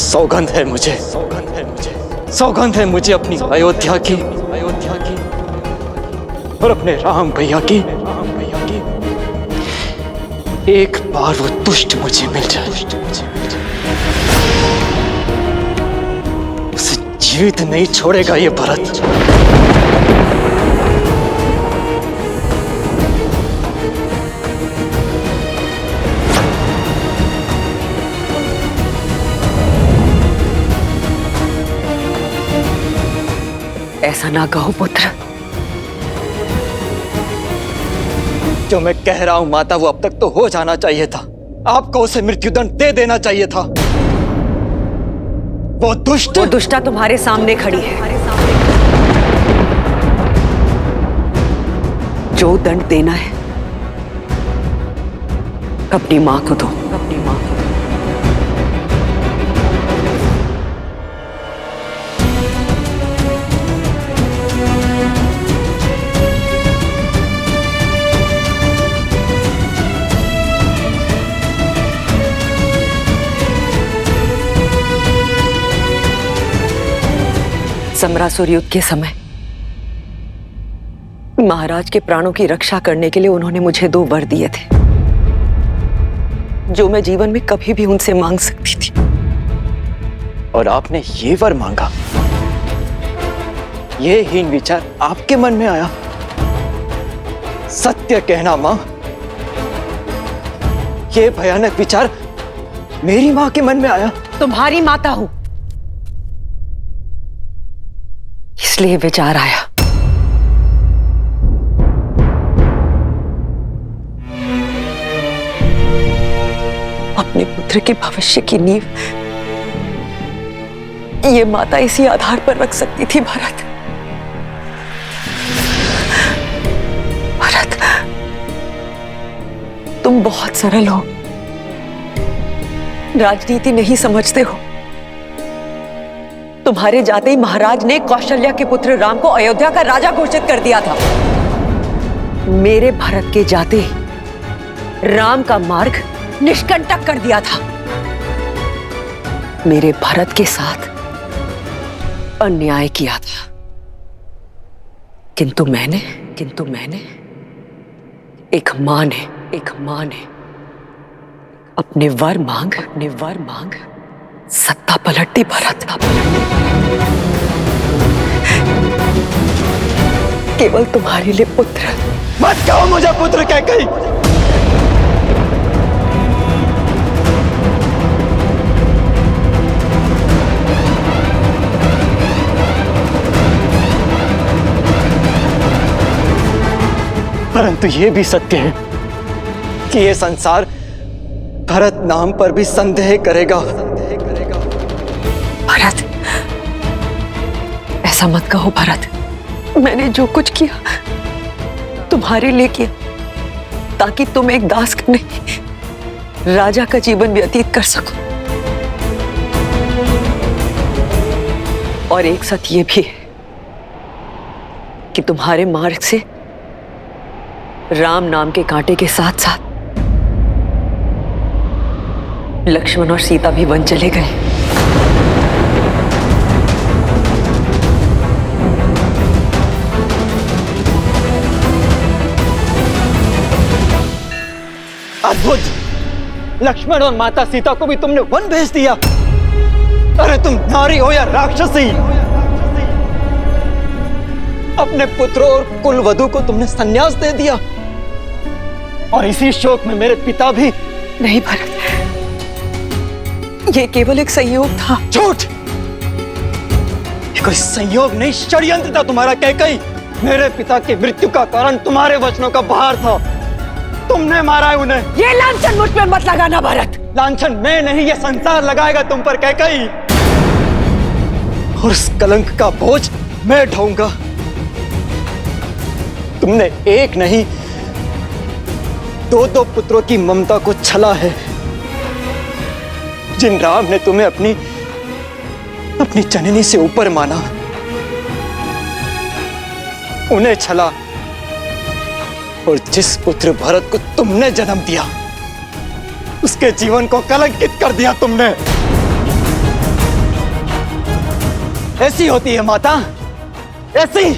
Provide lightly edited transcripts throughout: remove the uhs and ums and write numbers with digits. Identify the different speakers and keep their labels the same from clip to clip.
Speaker 1: सौगंध है मुझे, सौगंध है मुझे, सौगंध है मुझे अपनी अयोध्या की, अयोध्या की और अपने राम भैया की, राम भैया की। एक बार वो दुष्ट मुझे मिल जाए, उसे जीवित नहीं छोड़ेगा ये भरत।
Speaker 2: ऐसा ना कहो पुत्र।
Speaker 1: जो मैं कह रहा हूं माता, वो अब तक तो हो जाना चाहिए था। आपको उसे मृत्युदंड दे देना चाहिए था। वो दुष्टा
Speaker 2: तुम्हारे सामने खड़ी है। जो दंड देना है अपनी मां को दो, अपनी मां को। समरासुर युद्ध के समय महाराज के प्राणों की रक्षा करने के लिए उन्होंने मुझे 2 वर दिए थे, जो मैं जीवन में कभी भी उनसे मांग सकती थी।
Speaker 1: और आपने ये वर मांगा? ये हीन विचार आपके मन में आया? सत्य कहना मां, ये भयानक विचार मेरी मां के मन में आया?
Speaker 2: तुम्हारी माता हूं, इसलिए विचार आया। अपने पुत्र के भविष्य की नींव ये माता इसी आधार पर रख सकती थी। भरत, भरत, तुम बहुत सरल हो, राजनीति नहीं समझते हो। तुम्हारे जाते ही महाराज ने कौशल्या के पुत्र राम को अयोध्या का राजा घोषित कर दिया था। मेरे भरत के जाते ही राम का मार्ग निष्कंटक कर दिया था। मेरे भरत के साथ अन्याय किया था, किंतु मैंने एक मां ने अपने वर मांग सत्ता पलट दी। भरत, केवल तुम्हारे लिए पुत्र।
Speaker 1: मत कहो मुझे पुत्र कैकेयी। परंतु यह भी सत्य है कि यह संसार भरत नाम पर भी संदेह करेगा।
Speaker 2: भरत, ऐसा मत कहो भरत। मैंने जो कुछ किया तुम्हारे लिए किया, ताकि तुम एक दास का नहीं राजा का जीवन व्यतीत कर सको। और एक सत्य ये भी है कि तुम्हारे मार्ग से राम नाम के कांटे के साथ साथ लक्ष्मण और सीता भी वन चले गए।
Speaker 1: अद्भुत! लक्ष्मण और माता सीता को भी तुमने वन भेज दिया। अरे तुम नारी हो या राक्षसी, अपने पुत्रों और कुलवधु को तुमने संन्यास दे दिया। और इसी शोक में मेरे पिता भी।
Speaker 2: नहीं भरत, यह केवल एक संयोग था।
Speaker 1: झूठ! कोई संयोग नहीं, षड्यंत्र था तुम्हारा कैकेयी। मेरे पिता की मृत्यु का कारण तुम्हारे वचनों का भार था। तुमने मारा है उन्हें।
Speaker 2: ये लांछन मुझ पर मत लगाना भरत।
Speaker 1: लांछन मैं नहीं, ये संसार लगाएगा तुम पर कैकेयी। और उस कलंक का बोझ मैं ढोऊंगा। तुमने एक नहीं 2 पुत्रों की ममता को छला है। जिन राम ने तुम्हें अपनी जननी से ऊपर माना, उन्हें छला। और जिस पुत्र भरत को तुमने जन्म दिया, उसके जीवन को कलंकित कर दिया तुमने। ऐसी होती है माता, ऐसी।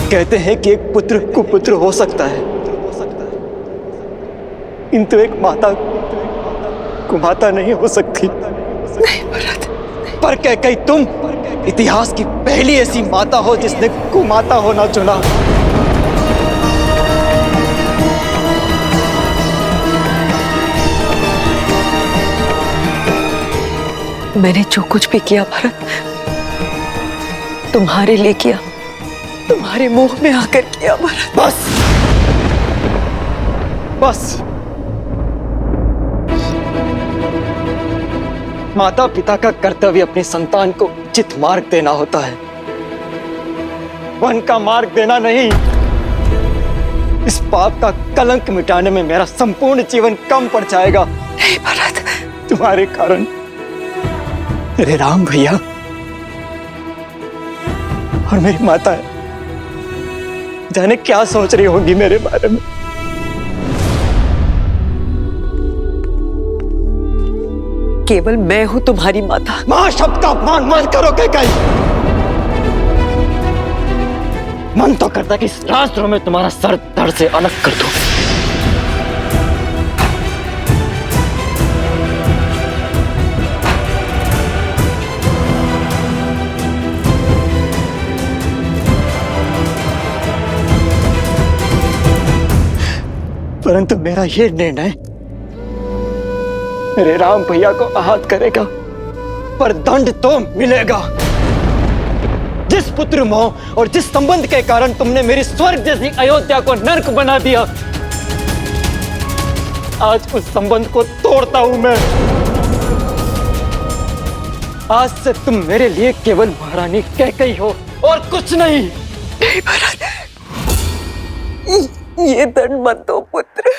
Speaker 1: कहते हैं कि एक पुत्र कुपुत्र हो सकता है, किंतु एक माता कुमाता नहीं हो सकती।
Speaker 2: नहीं भरत।
Speaker 1: पर कैकेयी, तुम इतिहास की पहली ऐसी माता हो जिसने कुमाता होना चुना।
Speaker 2: मैंने जो कुछ भी किया भरत, तुम्हारे लिए किया, तुम्हारे मुंह में आकर किया भरत।
Speaker 1: बस बस। माता पिता का कर्तव्य अपनी संतान को उचित मार्ग देना होता है, वन का मार्ग देना नहीं। इस पाप का कलंक मिटाने में मेरा संपूर्ण जीवन कम पड़ जाएगा।
Speaker 2: नहीं भरत।
Speaker 1: तुम्हारे कारण मेरे राम भैया और मेरी माता जाने क्या सोच रही होगी मेरे बारे में।
Speaker 2: केवल मैं हूं तुम्हारी माता।
Speaker 1: मां शब्द का अपमान मत करो कैकेयी। मन तो करता कि इस रास्त्रों में तुम्हारा सर धड़ से अलग कर दूं। परंतु मेरा यह निर्णय मेरे राम भैया को आहत करेगा, पर दंड तो मिलेगा। जिस पुत्र मोह और जिस संबंध के कारण तुमने मेरी स्वर्ग जैसी अयोध्या को नर्क बना दिया, आज उस संबंध को तोड़ता हूं मैं। आज से तुम मेरे लिए केवल महारानी कैकेयी हो और कुछ नहीं।
Speaker 2: नहीं भरत, ये दंड मत दो पुत्र।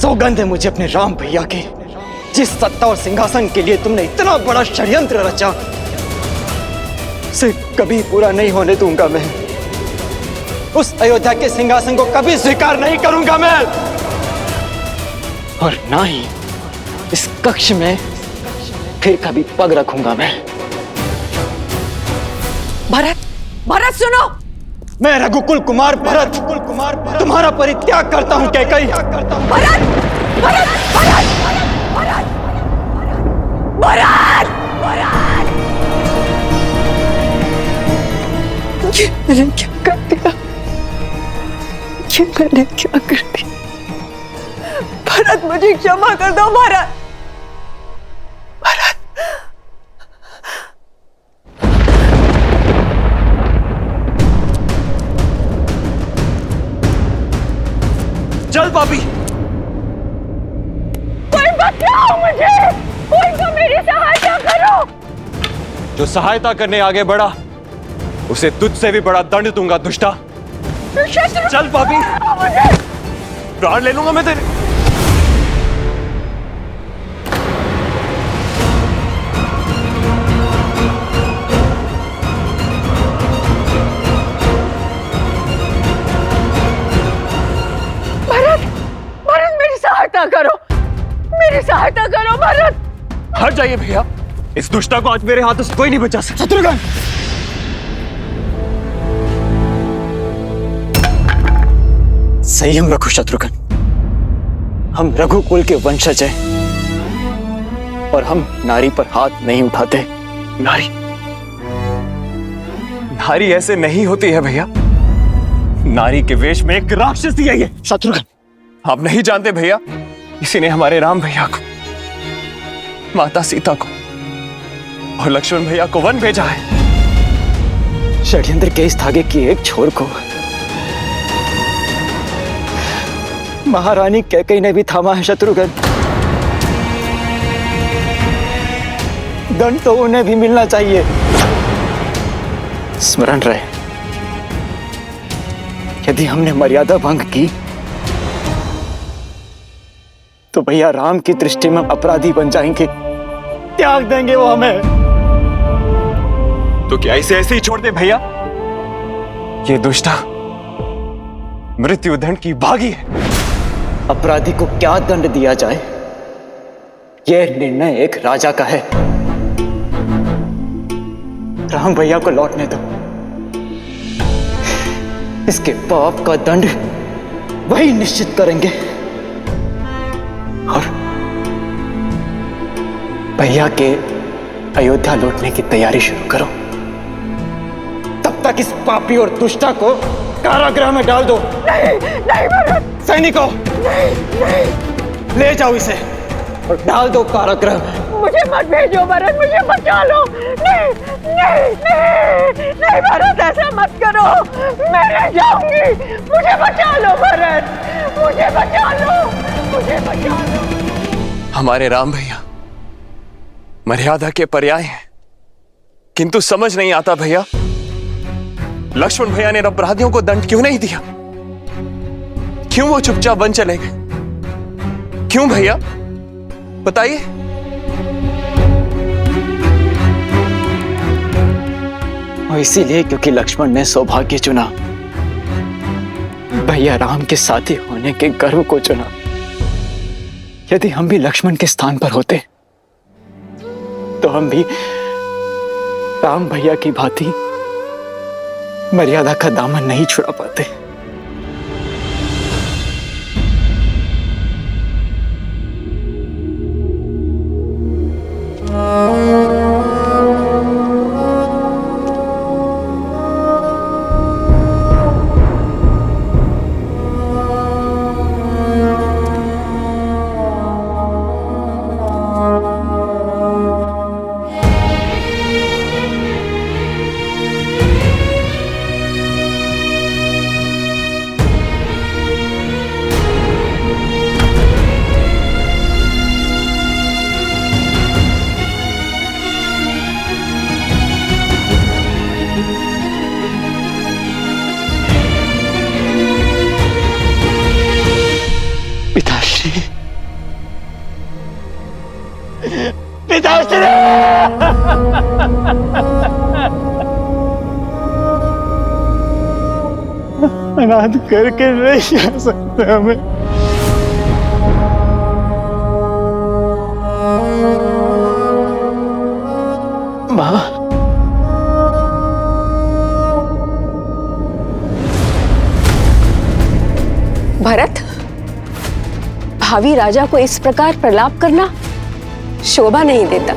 Speaker 1: सौगंध है मुझे अपने राम भैया की। जिस सत्ता और सिंहासन के लिए तुमने इतना बड़ा षड्यंत्र रचा, उसे कभी पूरा नहीं होने दूंगा मैं। उस अयोध्या के सिंहासन को कभी स्वीकार नहीं करूंगा मैं, और ना ही इस कक्ष में फिर कभी पग रखूंगा मैं।
Speaker 2: भरत, भरत सुनो।
Speaker 1: मैं रघुकुल कुमार भरत तुम्हारा परित्याग करता हूं कैकेयी।
Speaker 2: भरत, भरत, भरत, भरत, भरत, भरत। ये मैंने क्या कर दिया? ये मैंने क्या कर दिया? भरत, मुझे क्षमा कर दो भरत।
Speaker 1: चल पापी,
Speaker 2: कोई बचाओ मुझे, कोई तो मेरी सहायता करो।
Speaker 3: जो सहायता करने आगे बढ़ा उसे तुझसे भी बड़ा दंड दूंगा दुष्टा। चल पापी, प्राण ले लूंगा मैं तेरे।
Speaker 2: मेरी सहायता करो भरत।
Speaker 3: हट जाइए भैया, इस दुष्टा को आज मेरे हाथों से कोई नहीं बचा सकता।
Speaker 1: शत्रुघ्न, संयम रखो शत्रुघ्न। हम रघुकुल के वंशज हैं और हम नारी पर हाथ नहीं उठाते।
Speaker 3: नारी ऐसे नहीं होती है भैया। नारी के वेश में एक राक्षसी है ये।
Speaker 1: शत्रुघ्न,
Speaker 3: आप नहीं जानते भैया, इसी ने हमारे राम भैया को, माता सीता को और लक्ष्मण भैया को वन भेजा है।
Speaker 1: षड्यंत्र के इस धागे की एक छोर को महारानी कैकेयी ने भी थामा है शत्रुघ्न। दंड तो उन्हें भी मिलना चाहिए। स्मरण रहे, यदि हमने मर्यादा भंग की तो भैया राम की दृष्टि में अपराधी बन जाएंगे, त्याग देंगे वो हमें।
Speaker 3: तो क्या इसे ऐसे ही छोड़ दे भैया? ये दुष्टा मृत्युदंड की भागी है।
Speaker 1: अपराधी को क्या दंड दिया जाए यह निर्णय एक राजा का है। राम भैया को लौटने दो। इसके पाप का दंड वही निश्चित करेंगे। और भैया के अयोध्या लौटने की तैयारी शुरू करो। तब तक इस पापी और दुष्टा को कारागृह में डाल दो।
Speaker 2: नहीं नहीं भरत।
Speaker 1: सैनिकों, ले जाओ इसे और डाल दो कारागृह में।
Speaker 2: मुझे मत भेजो भरत, मुझे बचा लो। नहीं नहीं नहीं नहीं भरत, ऐसा मत करो, मैं रह जाऊंगी। मुझे बचा लो भरत, मुझे बचा लो, मुझे बचा लो।
Speaker 3: हमारे राम भैया मर्यादा के पर्याय हैं, किंतु समझ नहीं आता भैया, लक्ष्मण भैया ने अपराधियों को दंड क्यों नहीं दिया? क्यों वो चुपचाप वन चले गए? क्यों भैया, बताइए।
Speaker 1: और इसीलिए क्योंकि लक्ष्मण ने सौभाग्य चुना, भैया राम के साथी होने के गर्व को चुना। यदि हम भी लक्ष्मण के स्थान पर होते तो हम भी राम भैया की भांति मर्यादा का दामन नहीं छुड़ा पाते। पिताश्री, पिताश्री, अनाथ करके नहीं आ सकते हमें। माँ,
Speaker 4: भरत, भावी राजा को इस प्रकार प्रलाप करना शोभा नहीं देता।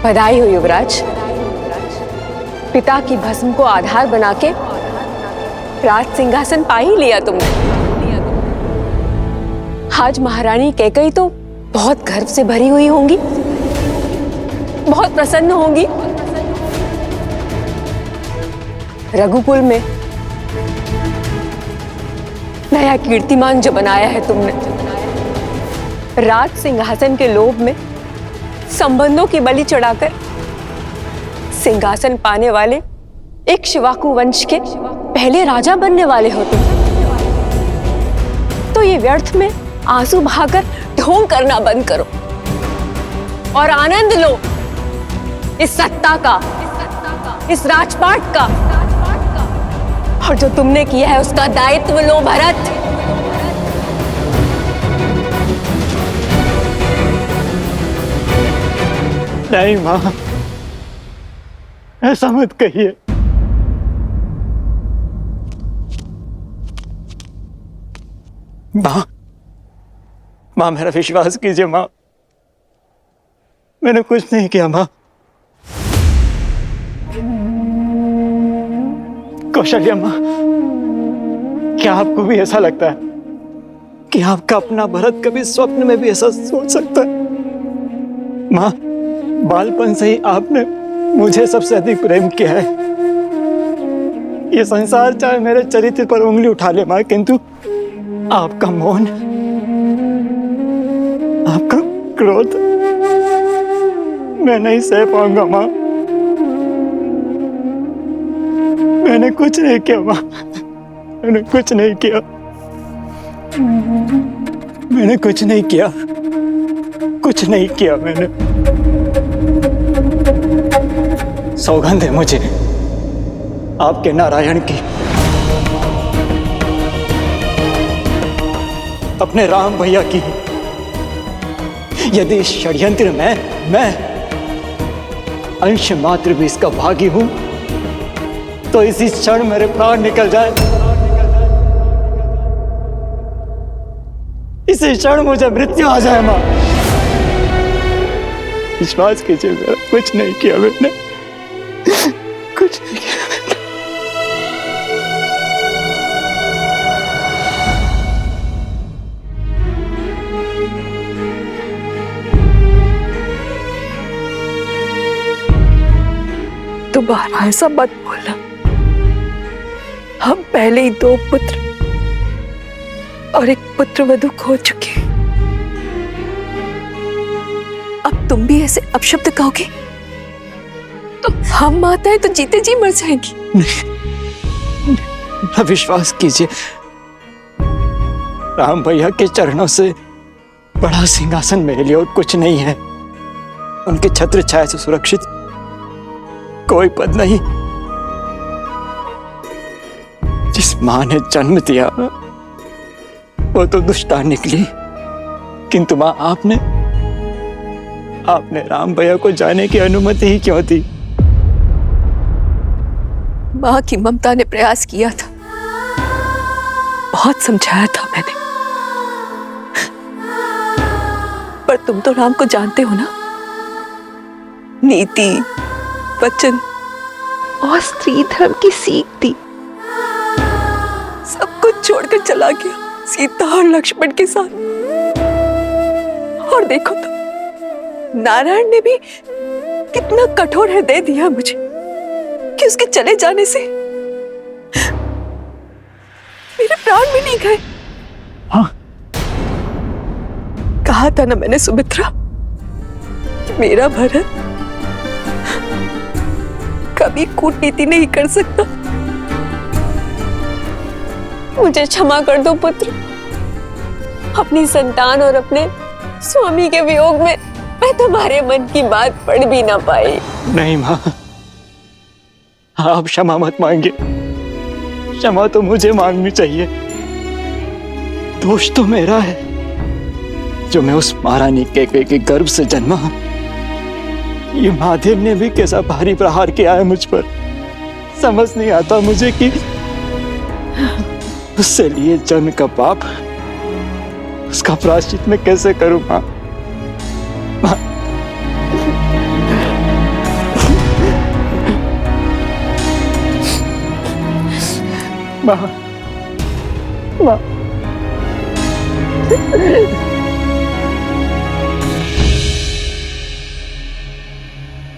Speaker 4: बधाई हो युवराज, पिता की भस्म को आधार बना के राज सिंहासन पा ही लिया तुमने। आज महारानी कैकई तो बहुत गर्व से भरी हुई होंगी, बहुत प्रसन्न होंगी। रघुकुल में नया कीर्तिमान जो बनाया है तुमने, राज सिंहासन के लोभ में संबंधों की बलि चढ़ाकर सिंहासन पाने वाले एक शिवाकु वंश के पहले राजा बनने वाले हो तुम। तो ये व्यर्थ में आंसू बहाकर ढोंग करना बंद करो और आनंद लो इस सत्ता का, इस राजपाट का, और जो तुमने किया है उसका दायित्व लो भरत।
Speaker 1: नहीं माँ, ऐसा मत कहिए। माँ, माँ मेरा विश्वास कीजिए माँ, मैंने कुछ नहीं किया माँ। कौशल्या माँ, क्या आपको भी ऐसा लगता है कि आपका अपना भरत कभी स्वप्न में भी ऐसा सोच सकता है? माँ, बालपन से ही आपने मुझे सबसे अधिक प्रेम किया है। ये संसार चाहे मेरे चरित्र पर उंगली उठा ले माँ, किंतु आपका मौन, आपका क्रोध मैं नहीं सह पाऊंगा माँ। मैंने कुछ नहीं किया माँ, मैंने कुछ नहीं किया, मैंने कुछ नहीं किया, कुछ नहीं किया मैंने। सौगंध है मुझे आपके नारायण की, अपने राम भैया की। यदि इस षड्यंत्र में मैं अंश मात्र भी इसका भागी हूं तो इसी क्षण मेरे प्राण निकल जाए, इसी क्षण मुझे मृत्यु आ जाए। मां, विश्वास कीजिए, मेरा कुछ नहीं किया मैंने, कुछ नहीं किया मैंने।
Speaker 4: दोबारा ऐसा मत बोलना। हम पहले ही 2 पुत्र और एक पुत्रवधू खो चुके हैं। अब तुम भी ऐसे अपशब्द कहोगे तो हम माताएं तो जीते जी मर जाएंगी।
Speaker 1: नहीं, विश्वास कीजिए, राम भैया के चरणों से बड़ा सिंहासन मेरे लिए और कुछ नहीं है। उनके छत्र छाया से सुरक्षित कोई पद नहीं। जिस मां ने जन्म दिया वो तो दुष्टा निकली, किंतु मां आपने राम भैया को जाने की अनुमति ही क्यों दी?
Speaker 4: मां की ममता ने प्रयास किया था, बहुत समझाया था मैंने, पर तुम तो राम को जानते हो ना। नीति, वचन और स्त्री धर्म की सीख दी। सब कुछ छोड़कर चला गया सीता और लक्ष्मण के साथ। और देखो तो नारायण ने भी कितना कठोर हृदय दिया मुझे कि उसके चले जाने से मेरे प्राण भी नहीं गए।
Speaker 1: हाँ?
Speaker 4: कहा था ना मैंने सुमित्रा, मेरा भरत कभी कूटनीति नहीं कर सकता। मुझे क्षमा कर दो पुत्र। अपनी संतान और अपने स्वामी के वियोग में मैं तुम्हारे मन की बात पढ़ भी ना पाई।
Speaker 1: नहीं मां, आप क्षमा मत मांगिए। क्षमा तो मुझे मांगनी चाहिए। दोष तो मेरा है जो मैं उस महारानी के गर्भ से जन्मा। ये महादेव ने भी कैसा भारी प्रहार किया है मुझ पर। समझ नहीं आता मुझे कि उससे लिए जन्म का पाप, उसका प्रायश्चित मैं कैसे करूं। मां, मां, मां,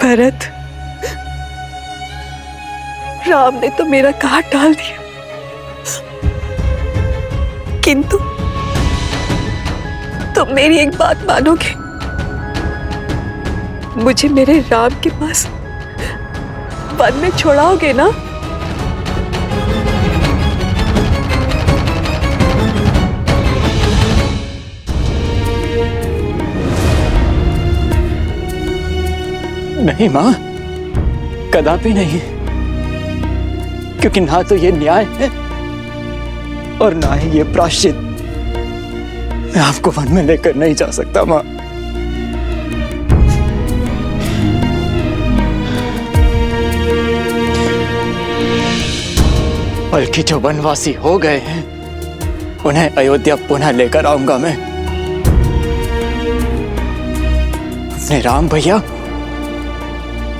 Speaker 4: भरत, राम ने तो मेरा घाट डाल दिया, किंतु तुम मेरी एक बात मानोगे? मुझे मेरे राम के पास वन में छोड़ाओगे ना?
Speaker 1: नहीं मां, कदापि नहीं, क्योंकि ना तो ये न्याय है और ना ही ये प्रायश्चित। मैं आपको वन में लेकर नहीं जा सकता मां। बल्कि जो वनवासी हो गए हैं उन्हें अयोध्या पुनः लेकर आऊंगा मैं। अपने राम भैया,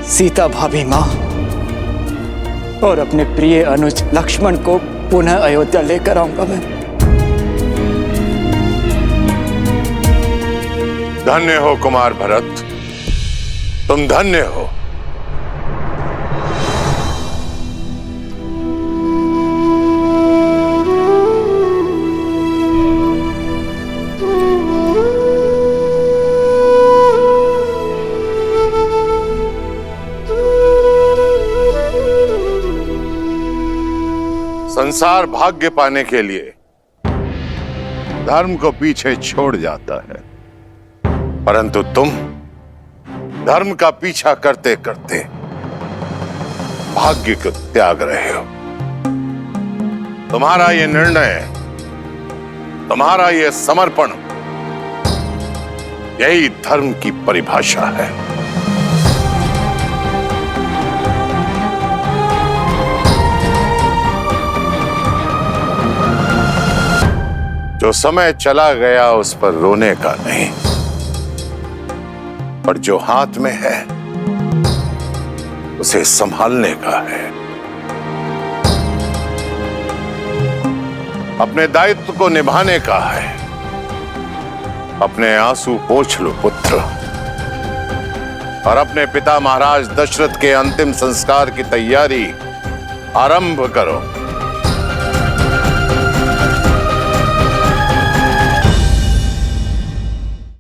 Speaker 1: सीता भाभी मां और अपने प्रिय अनुज लक्ष्मण को पुनः अयोध्या लेकर आऊंगा मैं।
Speaker 5: धन्य हो कुमार भरत, तुम धन्य हो। संसार भाग्य पाने के लिए धर्म को पीछे छोड़ जाता है, परंतु तुम धर्म का पीछा करते करते भाग्य को त्याग रहे हो। तुम्हारा यह निर्णय तुम्हारा यह समर्पण यही धर्म की परिभाषा है। जो समय चला गया उस पर रोने का नहीं, पर जो हाथ में है उसे संभालने का है। अपने दायित्व को निभाने का है। अपने आंसू पोंछ लो पुत्र, और अपने पिता महाराज दशरथ के अंतिम संस्कार की तैयारी आरंभ करो।